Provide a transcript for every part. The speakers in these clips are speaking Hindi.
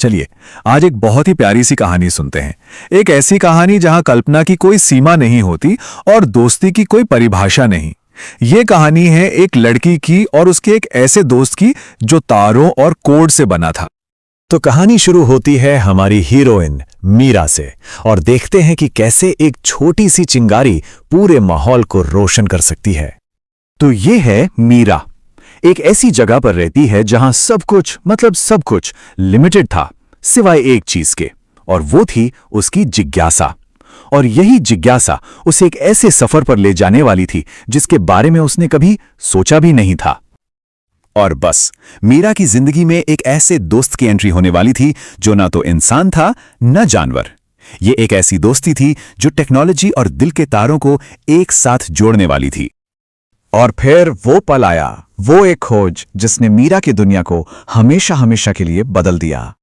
चलिए आज एक बहुत ही प्यारी सी कहानी सुनते हैं। एक ऐसी कहानी जहां कल्पना की कोई सीमा नहीं होती और दोस्ती की कोई परिभाषा नहीं। ये कहानी है एक लड़की की और उसके एक ऐसे दोस्त की जो तारों और कोड से बना था। तो कहानी शुरू होती है हमारी हीरोइन मीरा से और देखते हैं कि कैसे एक छोटी सी चिंगारी पूरे माहौल को रोशन कर सकती है। तो ये है मीरा। एक ऐसी जगह पर रहती है जहां सब कुछ मतलब सब कुछ लिमिटेड था सिवाय एक चीज के, और वो थी उसकी जिज्ञासा। और यही जिज्ञासा उसे एक ऐसे सफर पर ले जाने वाली थी जिसके बारे में उसने कभी सोचा भी नहीं था। और बस मीरा की जिंदगी में एक ऐसे दोस्त की एंट्री होने वाली थी जो ना तो इंसान था न जानवर। ये एक ऐसी दोस्ती थी जो टेक्नोलॉजी और दिल के तारों को एक साथ जोड़ने वाली थी। और फिर वो पल आया, वो एक खोज जिसने मीरा की दुनिया को हमेशा हमेशा के लिए बदल दिया।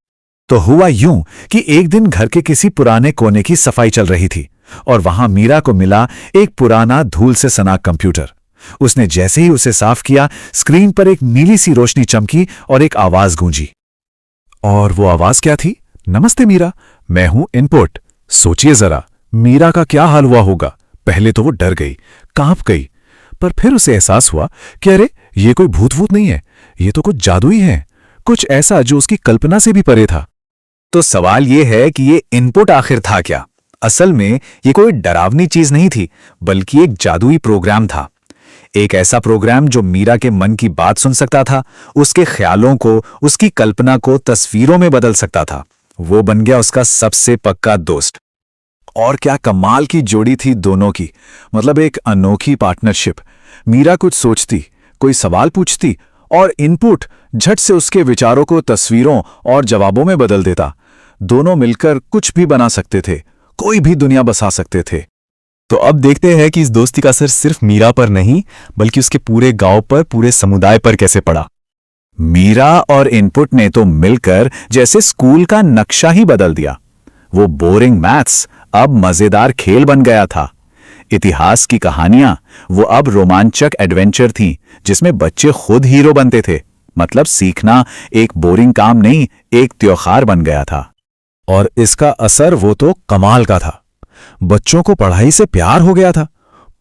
तो हुआ यूं कि एक दिन घर के किसी पुराने कोने की सफाई चल रही थी और वहां मीरा को मिला एक पुराना धूल से सना कंप्यूटर। उसने जैसे ही उसे साफ किया, स्क्रीन पर एक नीली सी रोशनी चमकी और एक आवाज गूंजी। और वो आवाज क्या थी? नमस्ते मीरा, मैं हूं इनपुट। सोचिए जरा, मीरा का क्या हाल हुआ होगा। पहले तो वो डर गई, कांप गई, पर फिर उसे एहसास हुआ कि अरे ये कोई भूत-वूत नहीं है, ये तो कुछ जादुई है, कुछ ऐसा जो उसकी कल्पना से भी परे था। तो सवाल ये है कि ये इनपुट आखिर था क्या? असल में ये कोई डरावनी चीज नहीं थी, बल्कि एक जादुई प्रोग्राम था। एक ऐसा प्रोग्राम जो मीरा के मन की बात सुन सकता था, उसके ख्यालों को, उसकी कल्पना को तस्वीरों में बदल सकता था। वो बन गया उसका सबसे पक्का दोस्त। और क्या कमाल की जोड़ी थी दोनों की, मतलब एक अनोखी पार्टनरशिप। मीरा कुछ सोचती, कोई सवाल पूछती और इनपुट झट से उसके विचारों को तस्वीरों और जवाबों में बदल देता। दोनों मिलकर कुछ भी बना सकते थे, कोई भी दुनिया बसा सकते थे। तो अब देखते हैं कि इस दोस्ती का असर सिर्फ मीरा पर नहीं बल्कि उसके पूरे गांव पर, पूरे समुदाय पर कैसे पड़ा। मीरा और इनपुट ने तो मिलकर जैसे स्कूल का नक्शा ही बदल दिया। वो बोरिंग मैथ्स अब मजेदार खेल बन गया था। इतिहास की कहानियां वो अब रोमांचक एडवेंचर थीं, जिसमें बच्चे खुद हीरो बनते थे। मतलब सीखना एक बोरिंग काम नहीं, एक त्योहार बन गया था। और इसका असर वो तो कमाल का था। बच्चों को पढ़ाई से प्यार हो गया था।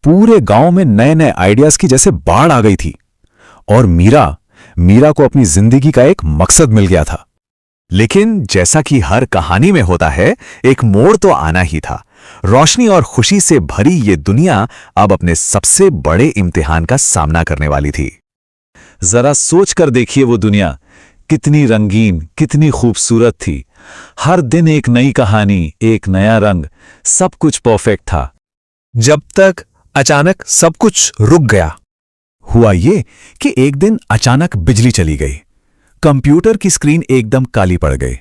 पूरे गांव में नए नए आइडियाज की जैसे बाढ़ आ गई थी। और मीरा को अपनी जिंदगी का एक मकसद मिल गया था। लेकिन जैसा कि हर कहानी में होता है, एक मोड़ तो आना ही था। रोशनी और खुशी से भरी ये दुनिया अब अपने सबसे बड़े इम्तिहान का सामना करने वाली थी। जरा सोच कर देखिए, वो दुनिया कितनी रंगीन, कितनी खूबसूरत थी। हर दिन एक नई कहानी, एक नया रंग, सब कुछ परफेक्ट था। जब तक अचानक सब कुछ रुक गया। हुआ ये कि एक दिन अचानक बिजली चली गई। कंप्यूटर की स्क्रीन एकदम काली पड़ गई।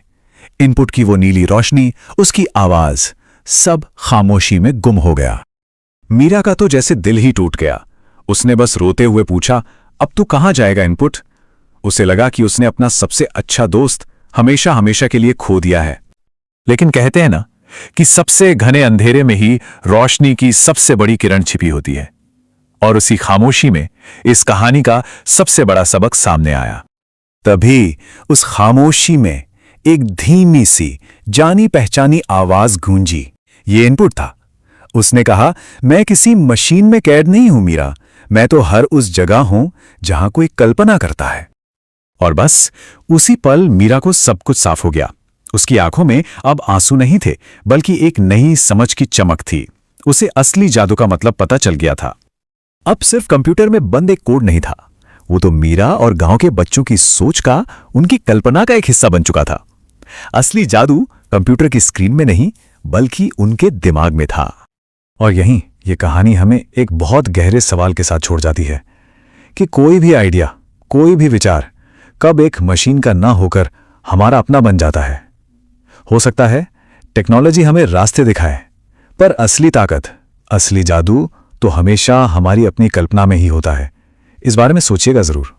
इनपुट की वो नीली रोशनी, उसकी आवाज, सब खामोशी में गुम हो गया। मीरा का तो जैसे दिल ही टूट गया। उसने बस रोते हुए पूछा, अब तू कहां जाएगा इनपुट? उसे लगा कि उसने अपना सबसे अच्छा दोस्त हमेशा हमेशा के लिए खो दिया है। लेकिन कहते हैं ना कि सबसे घने अंधेरे में ही रोशनी की सबसे बड़ी किरण छिपी होती है। और उसी खामोशी में इस कहानी का सबसे बड़ा सबक सामने आया। तभी उस खामोशी में एक धीमी सी जानी पहचानी आवाज गूंजी। ये इनपुट था। उसने कहा, मैं किसी मशीन में कैद नहीं हूं मीरा, मैं तो हर उस जगह हूं जहां कोई कल्पना करता है। और बस उसी पल मीरा को सब कुछ साफ हो गया। उसकी आंखों में अब आंसू नहीं थे, बल्कि एक नई समझ की चमक थी। उसे असली जादू का मतलब पता चल गया था। अब सिर्फ कंप्यूटर में बंद एक कोड नहीं था, वो तो मीरा और गांव के बच्चों की सोच का, उनकी कल्पना का एक हिस्सा बन चुका था। असली जादू कंप्यूटर की स्क्रीन में नहीं बल्कि उनके दिमाग में था। और यहीं ये कहानी हमें एक बहुत गहरे सवाल के साथ छोड़ जाती है कि कोई भी आइडिया, कोई भी विचार कब एक मशीन का ना होकर हमारा अपना बन जाता है। हो सकता है टेक्नोलॉजी हमें रास्ते दिखाए, पर असली ताकत, असली जादू तो हमेशा हमारी अपनी कल्पना में ही होता है। इस बारे में सोचिएगा जरूर।